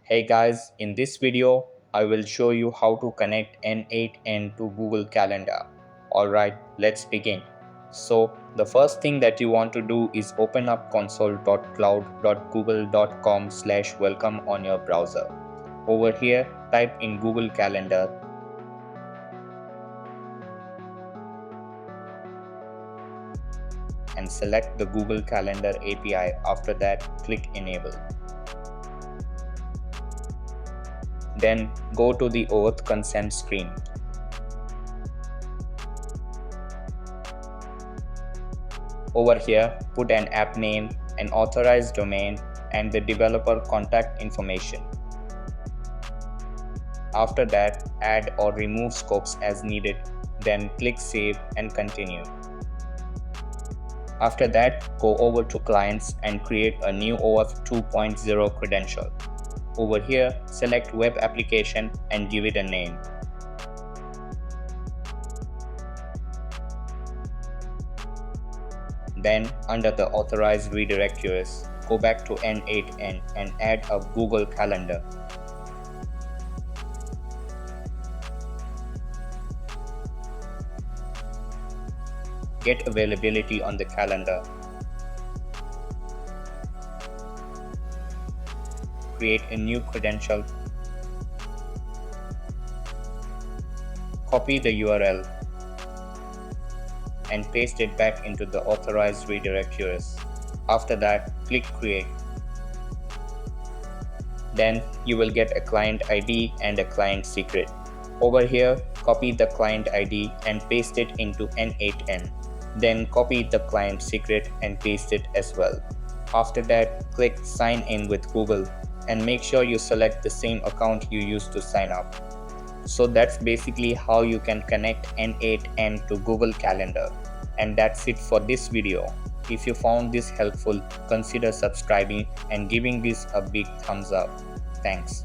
Hey guys, in this video, I will show you how to connect n8n to Google Calendar. Alright, let's begin. So, the first thing that you want to do is open up console.cloud.google.com/welcome on your browser. Over here, type in Google Calendar and select the Google Calendar API. After that, click Enable. Then go to the OAuth consent screen. Over here, put an app name, an authorized domain, and the developer contact information. After that, add or remove scopes as needed, then click Save and Continue. After that, go over to Clients and create a new OAuth 2.0 credential. Over here, select Web Application and give it a name. Then, under the Authorized Redirect US, go back to n8n and add a Google Calendar. Get availability on the calendar. Create a new credential. Copy the URL and paste it back into the authorized redirect US. After that, click Create. Then you will get a client ID and a client secret. Over here, copy the client ID and paste it into n8n. Then copy the client secret and paste it as well. After that, click Sign in with Google and make sure you select the same account you used to sign up. So that's basically how you can connect n8n to Google Calendar. And that's it for this video. If you found this helpful, consider subscribing and giving this a big thumbs up. Thanks.